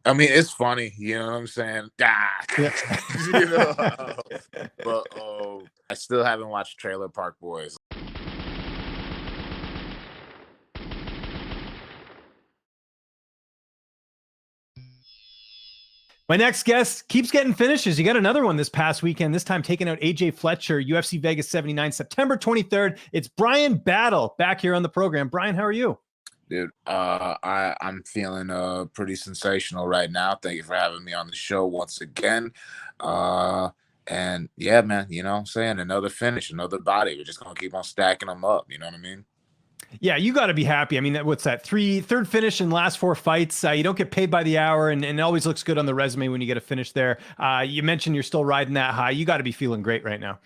I mean, it's funny, you know what I'm saying? Ah, Yeah. you know, but I still haven't watched Trailer Park Boys. My next guest keeps getting finishes. You got another one this past weekend, this time taking out AJ Fletcher, UFC Vegas 79, September 23rd. It's Bryan Battle back here on the program. Bryan, how are you? Dude, I'm feeling pretty sensational right now. Thank you for having me on the show once again. Uh and yeah, man, you know what I'm saying? Another finish, another body. We're just gonna keep on stacking them up, you know what I mean? Yeah, you got to be happy. I mean, what's that? Third finish in last four fights. You don't get paid by the hour, and it always looks good on the resume when you get a finish there. You mentioned you're still riding that high. You got to be feeling great right now.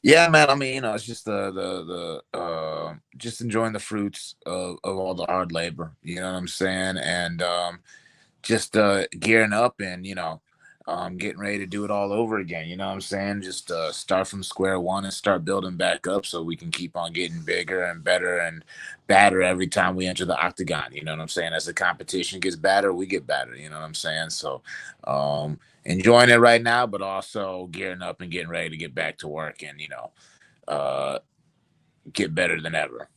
Yeah, man. I mean, it's just just enjoying the fruits of all the hard labor. You know what I'm saying? And just gearing up and getting ready to do it all over again. You know what I'm saying? Just start from square one and start building back up so we can keep on getting bigger and better and badder every time we enter the octagon. You know what I'm saying? As the competition gets badder, we get better. You know what I'm saying? So enjoying it right now, but also gearing up and getting ready to get back to work and uh, get better than ever.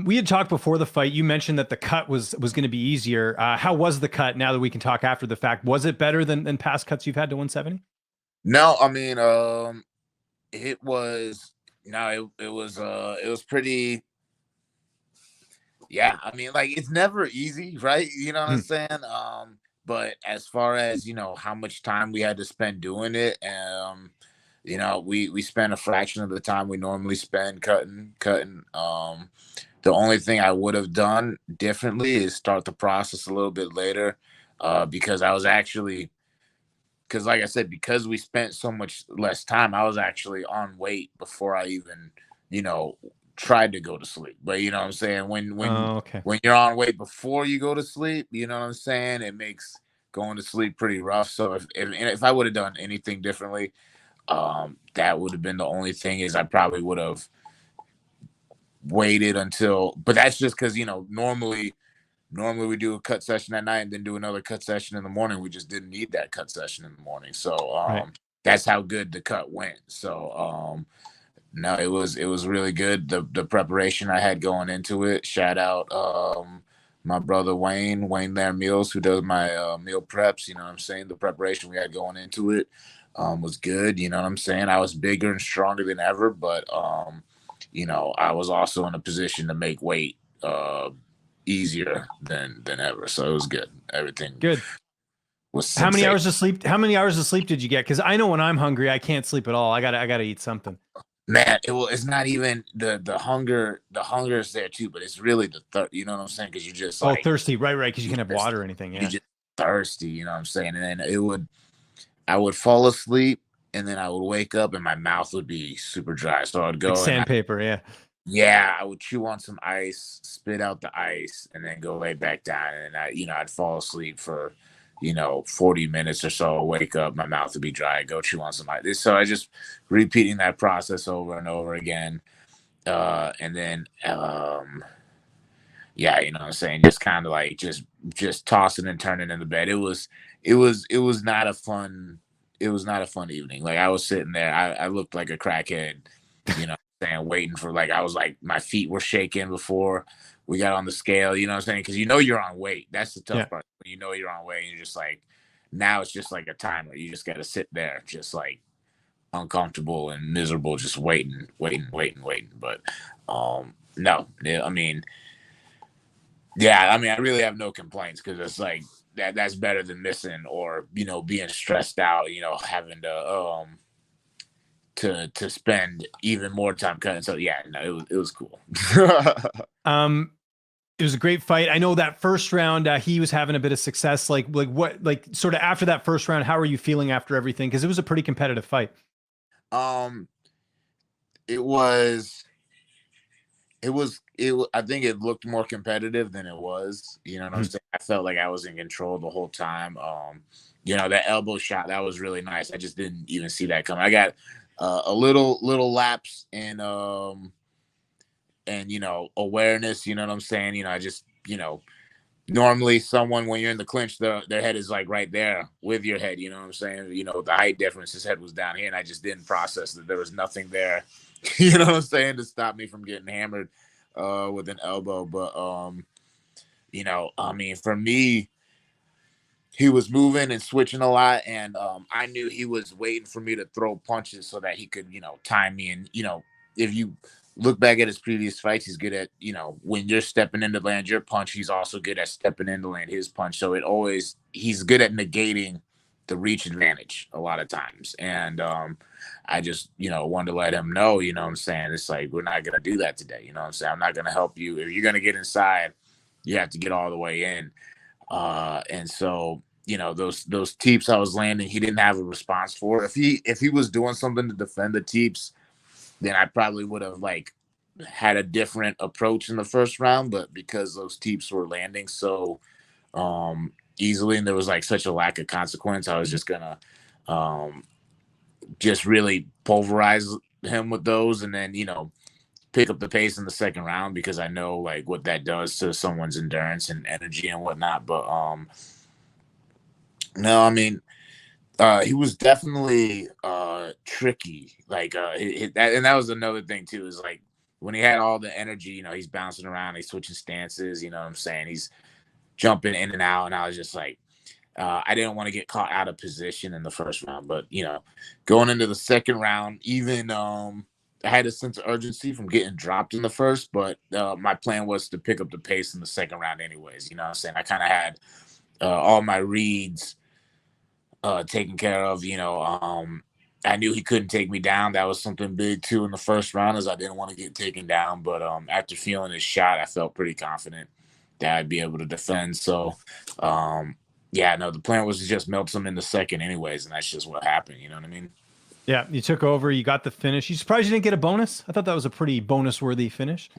We had talked before the fight. You mentioned that the cut was going to be easier. How was the cut? Now that we can talk after the fact, was it better than past cuts you've had to 170? No, I mean, it was no, it was pretty. Yeah, I mean, like it's never easy, right? You know what I'm Hmm. saying? But as far as how much time we had to spend doing it, we spent a fraction of the time we normally spend cutting. The only thing I would have done differently is start the process a little bit later, because I was actually because like I said, because we spent so much less time, I was actually on weight before I even, you know, tried to go to sleep. But you know what I'm saying? Oh, okay. When you're on weight before you go to sleep, you know what I'm saying? It makes going to sleep pretty rough. So if I would have done anything differently, that would have been the only thing is I probably would have waited until but that's just because normally we do a cut session at night and then do another cut session in the morning. We just didn't need that cut session in the morning. So Right. that's how good the cut went. So no, it was really good. The preparation I had going into it. Shout out my brother Wayne Lair Meals, who does my meal preps. You know what I'm saying? The preparation we had going into it was good. You know what I'm saying? I was bigger and stronger than ever, but I was also in a position to make weight easier than ever. So it was good. Everything Good. was How many sensation. hours of sleep? How many hours of sleep did you get? Because I know when I'm hungry, I can't sleep at all. I gotta eat something. Man, it's not even the hunger. The hunger is there too, but it's really the thirst. You know what I'm saying? Because you just Oh, like thirsty. Right. Because you you can have just water or anything. you Yeah. just thirsty. You know what I'm saying? And then I would fall asleep, and then I would wake up, and my mouth would be super dry. So I'd Like go and sandpaper. Yeah. yeah, I would chew on some ice, spit out the ice, and then go lay back down. And I'd fall asleep for, 40 minutes or so, wake up, my mouth would be dry, go chew on some ice. So I just repeating that process over and over again. And then, yeah, you know what I'm saying? Just kind of like, just tossing and turning in the bed. It was not a fun, it was not a fun evening. Like I was sitting there, I looked like a crackhead, saying waiting for like I was like my feet were shaking before we got on the scale, you know what I'm saying? Because you're on weight. That's the tough Yeah. part. When you're on weight and you're just like now it's just like a timer. You just gotta sit there just like uncomfortable and miserable, just waiting. But no, yeah, I mean, yeah, I mean I really have no complaints because it's like that's better than missing or being stressed out, having to spend even more time cutting. So yeah, no, it was cool. Um, it was a great fight. I know that first round, he was having a bit of success. Like sort of after that first round, how are you feeling after everything? Because it was a pretty competitive fight. um, it was I think it looked more competitive than it was. You know what I'm Mhm. saying? I felt like I was in control the whole time. That elbow shot that was really nice. I just didn't even see that coming. I got a little lapse in and awareness. You know what I'm saying? I just normally someone, when you're in the clinch, their head is like right there with your head. You know what I'm saying? You know, the height difference. His head was down here, and I just didn't process that there was nothing there. You know what I'm saying, to stop me from getting hammered with an elbow. But you know, I mean, for me, he was moving and switching a lot, and I knew he was waiting for me to throw punches so that he could, you know, time me. And you know, if you look back at his previous fights, he's good at, you know, when you're stepping in to land your punch, he's also good at stepping in to land his punch. So it always, he's good at negating the reach advantage a lot of times. And I just, you know, wanted to let him know, you know what I'm saying? It's like, we're not gonna do that today. You know what I'm saying? I'm not gonna help you. If you're gonna get inside, you have to get all the way in. And so, you know, those teeps I was landing, he didn't have a response for. If he was doing something to defend the teeps, then I probably would have like had a different approach in the first round. But because those teeps were landing so easily, and there was like such a lack of consequence, I was just gonna um just really pulverize him with those, and then, you know, pick up the pace in the second round, because I know like what that does to someone's endurance and energy and whatnot. But no, I mean, he was definitely tricky. Like that, and that was another thing too. Is like when he had all the energy, you know, he's bouncing around, he's switching stances. You know what I'm saying? He's jumping in and out, and I was just like, I didn't want to get caught out of position in the first round. But you know, going into the second round, even I had a sense of urgency from getting dropped in the first, but my plan was to pick up the pace in the second round, anyways. You know what I'm saying? I kind of had all my reads taken care of. You know, I knew he couldn't take me down. That was something big too in the first round, as I didn't want to get taken down. But after feeling his shot, I felt pretty confident that I'd be able to defend. So, yeah, no, the plan was to just melt him in the second, anyways, and that's just what happened. You know what I mean? Yeah, you took over. You got the finish. You surprised you didn't get a bonus? I thought that was a pretty bonus-worthy finish.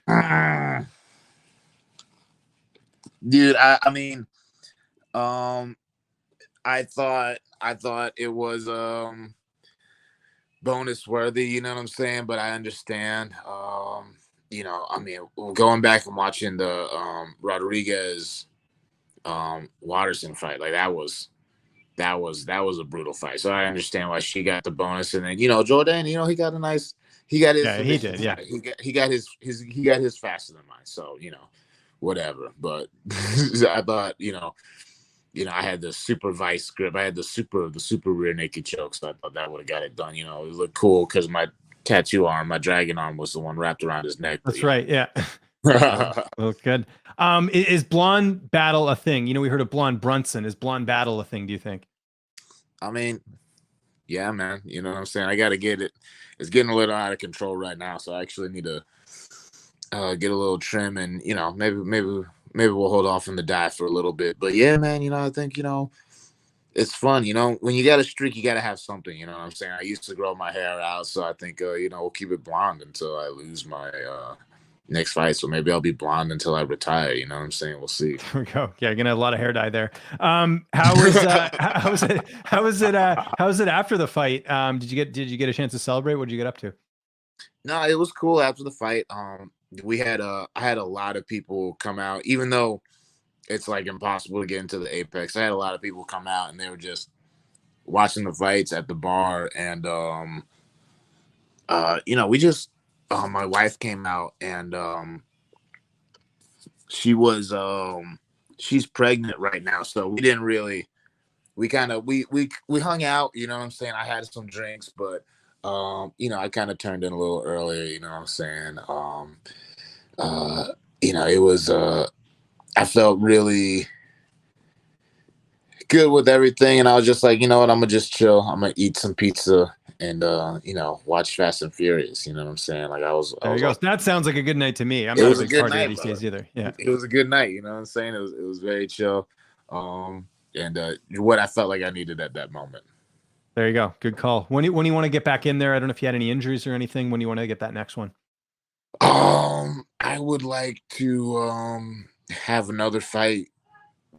Dude, I mean, um, I thought it was bonus worthy, you know what I'm saying? But I understand. You know, I mean, going back and watching the Rodriguez Watterson fight, like that was a brutal fight. So I understand why she got the bonus. And then, you know, Jordan, you know, he got his Yeah, he submission did. Yeah, fight. He got his faster than mine. So, you know, whatever. But I thought, I had the super vice grip. I had the super rear naked choke. So I thought that would have got it done. You know, it looked cool because my tattoo arm, my dragon arm, was the one wrapped around his neck. But that's right. Yeah. Well, good. Is blonde battle a thing? You know, we heard of blonde Brunson. Is blonde battle a thing, do you think? I mean, yeah, man. You know what I'm saying? I got to get it. It's getting a little out of control right now. So I actually need to get a little trim, and, you know, maybe we'll hold off on the diet for a little bit. But yeah, man, you know, I think, you know, it's fun. You know, when you got a streak, you got to have something. You know what I'm saying? I used to grow my hair out, so I think, you know, we'll keep it blonde until I lose my next fight. So maybe I'll be blonde until I retire. You know what I'm saying? We'll see. There we go. Yeah, you're gonna have a lot of hair dye there. How was how was it? How was it after the fight? Did you get a chance to celebrate? What did you get up to? No, it was cool after the fight. I had a lot of people come out, even though it's like impossible to get into the Apex. I had a lot of people come out, and they were just watching the fights at the bar. And you know, we just my wife came out, and she was she's pregnant right now, so we didn't really, we kind of we hung out. You know what I'm saying? I had some drinks, but you know, I kind of turned in a little earlier. You know what I'm saying? Uh, you know, it was I felt really good with everything, and I was just like, you know what, I'm gonna just chill. I'm gonna eat some pizza and you know, watch Fast and Furious. You know what I'm saying? Like I There you was go. all, That sounds like a good night to me. I'm it not a was a big good partier night, these brother. days either. Yeah. It was a good night. You know what I'm saying? It was very chill, and what I felt like I needed at that moment. There you go. Good call. When you want to get back in there? I don't know if you had any injuries or anything. When you want to get that next one? I would like to have another fight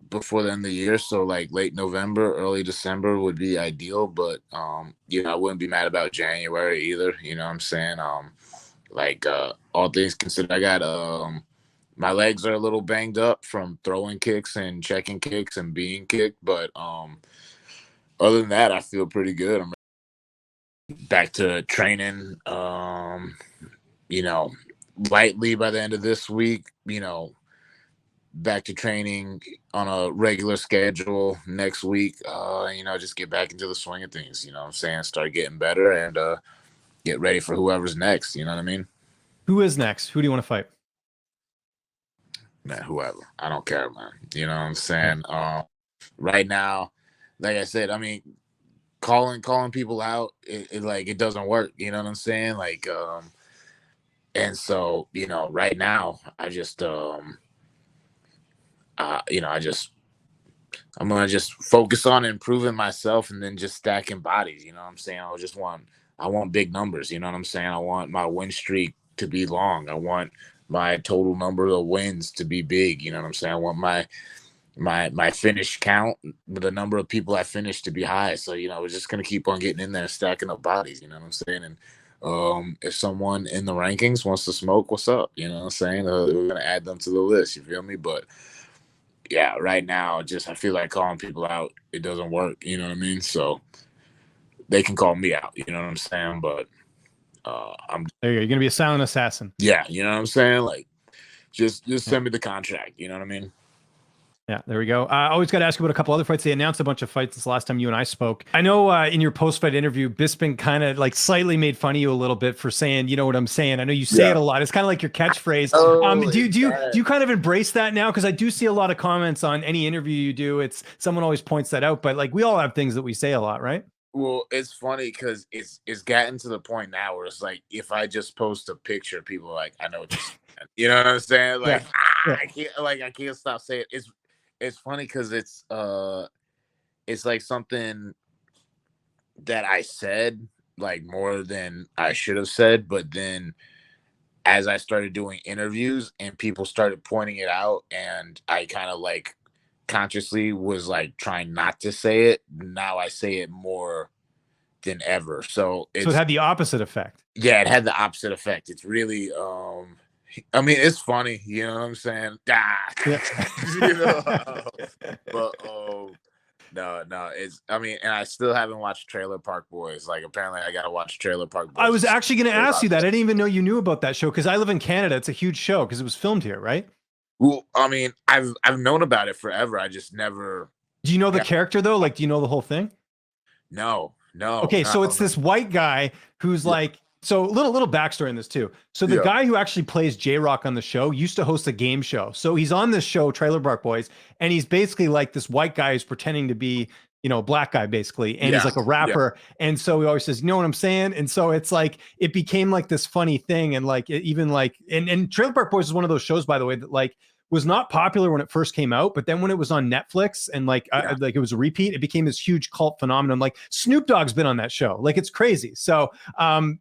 before the end of the year. So like late November, early December would be ideal. But you know, I wouldn't be mad about January either. You know what I'm saying? Like all things considered, I got My legs are a little banged up from throwing kicks and checking kicks and being kicked, but other than that, I feel pretty good. I'm back to training, you know, lightly by the end of this week, back to training on a regular schedule next week, just get back into the swing of things, you know what I'm saying? Start getting better and get ready for whoever's next, you know what I mean? Who is next? Who do you want to fight? Man, whoever. I don't care, man. You know what I'm Yeah. saying? Right now, like I said, I mean, calling people out, it doesn't work. You know what I'm saying? And so right now, I just I just I'm gonna just focus on improving myself and then just stacking bodies. You know what I'm saying? I want big numbers. You know what I'm saying? I want my win streak to be long. I want my total number of wins to be big. You know what I'm saying? I want my finish count, the number of people I finished to be high. So we're just gonna keep on getting in there and stacking up bodies. You know what I'm saying? And if someone in the rankings wants to smoke, what's up? You know what I'm saying? We're gonna add them to the list. You feel me? But yeah, right now, just I feel like calling people out, it doesn't work. You know what I mean? So they can call me out. You know what I'm saying? But I'm There you go. You're gonna be a silent assassin. yeah. You know what I'm saying? Like just send me the contract. You know what I mean? Yeah, there we go. I always got to ask you about a couple other fights. They announced a bunch of fights this last time you and I spoke. I know in your post-fight interview, Bisping kind of like slightly made fun of you a little bit for saying, you know what I'm saying. I know you say Yeah. it a lot. It's kind of like your catchphrase. Oh, Do you kind of embrace that now? Because I do see a lot of comments on any interview you do. It's someone always points that out, but like we all have things that we say a lot, right? well, it's funny because it's gotten to the point now where it's like if I just post a picture, people are like, I know what you're saying. You know what I'm saying? Yeah. Like Yeah. I can't stop saying it. It's funny because it's like something that I said like more than I should have said, but then as I started doing interviews and people started pointing it out and I kind of like consciously was like trying not to say it, now I say it more than ever. So So it it's had the opposite effect. yeah, it had the opposite effect. It's really I mean it's funny, you know what I'm saying? Ah, Yeah. you know, but no, it's I mean, and I still haven't watched Trailer Park Boys. Like apparently I gotta watch Trailer Park I Boys was to actually going to hear ask about you that. I this. didn't even know you knew about that show because I live in Canada. It's a huge show because it was filmed here, right? Well, I mean, I've known about it forever. I just never Do you know the got character though? Like, do you know the whole thing? no, Okay, so it's no. this white guy who's Yeah, like, so little backstory in this too. So the yeah, guy who actually plays J Rock on the show used to host a game show. So he's on this show, Trailer Park Boys, and he's basically like this white guy who's pretending to be, a black guy basically, and he's yeah, like a yeah, rapper. And so he always says, you know what I'm saying? And so it's like it became like this funny thing, and like even like and Trailer Park Boys is one of those shows, by the way, that like was not popular when it first came out, but then when it was on Netflix and yeah. like it was a repeat, it became this huge cult phenomenon. Like Snoop Dogg's been on that show, like it's crazy. So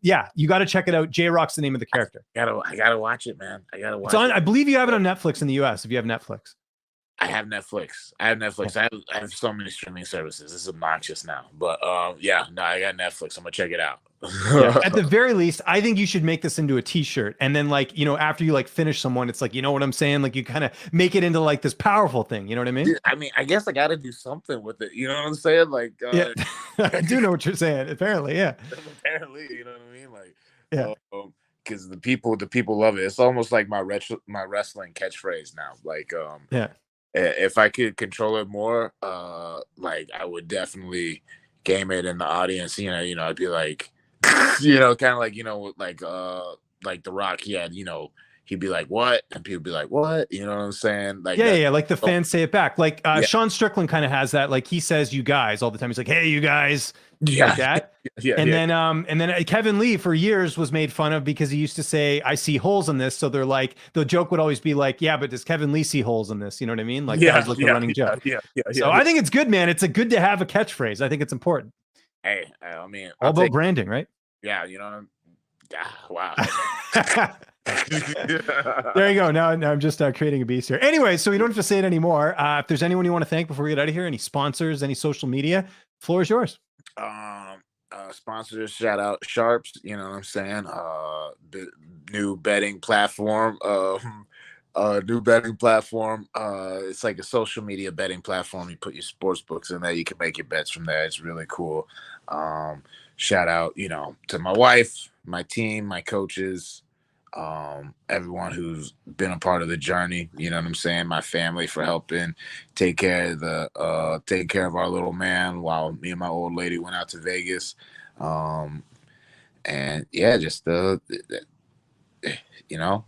yeah, you got to check it out. J Rock's the name of the character. I gotta watch it, man. I gotta It's watch on. it. I believe you have it on Netflix in the US. If you have Netflix, I have Netflix. yeah. I have so many streaming services. It's obnoxious now. But yeah, no, I got Netflix. I'm gonna check it out. Yeah, at the very least, I think you should make this into a T-shirt, and then like after you like finish someone, it's like you know what I'm saying. Like you kind of make it into like this powerful thing. You know what I mean? Dude, I mean, I guess I gotta do something with it. You know what I'm saying? Like Yeah, I do know what you're saying. Apparently, yeah, apparently, you know what I mean? Like yeah, because the people love it. It's almost like my wrestling catchphrase now. Like yeah. if I could control it more, like I would definitely game it in the audience. I'd be like, kind of like like The Rock. He had, he'd be like, "What?" and people be like, "What?" You know what I'm saying? Like Yeah, that. yeah, like the Oh, fans say it back. Like yeah, Sean Strickland kind of has that. Like he says "you guys" all the time. He's like, "Hey, you guys," like yeah, that. yeah, And yeah, then Kevin Lee for years was made fun of because he used to say, "I see holes in this." So they're like, the joke would always be like, "Yeah, but does Kevin Lee see holes in this?" You know what I mean? Like that yeah, was like the yeah, running yeah, joke. yeah, yeah, yeah, So yeah. I think it's good, man. It's a good to have a catchphrase. I think it's important. Hey, I mean, All I'll about take. branding, right? Yeah, wow. There you go. Now I'm just creating a beast here. Anyway, so you don't have to say it anymore. If there's anyone you want to thank before we get out of here, any sponsors, any social media, floor is yours. um Sponsors, shout out Sharps, you know what I'm saying? New betting platform. New betting platform. It's like a social media betting platform. You put your sports books in there. You can make your bets from there. It's really cool. Um, Shout out, to my wife, my team, my coaches, everyone who's been a part of the journey. You know what I'm saying? My family for helping take care of our little man while me and my old lady went out to Vegas. Um, and yeah, just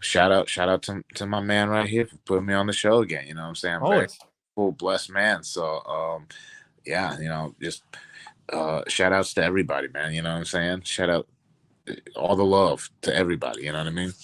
shout out to my man right here for putting me on the show again. You know what I'm saying? I'm very Always. full blessed man. So yeah, just shout outs to everybody, man. You know what I'm saying? Shout out all the love to everybody, you know what I mean?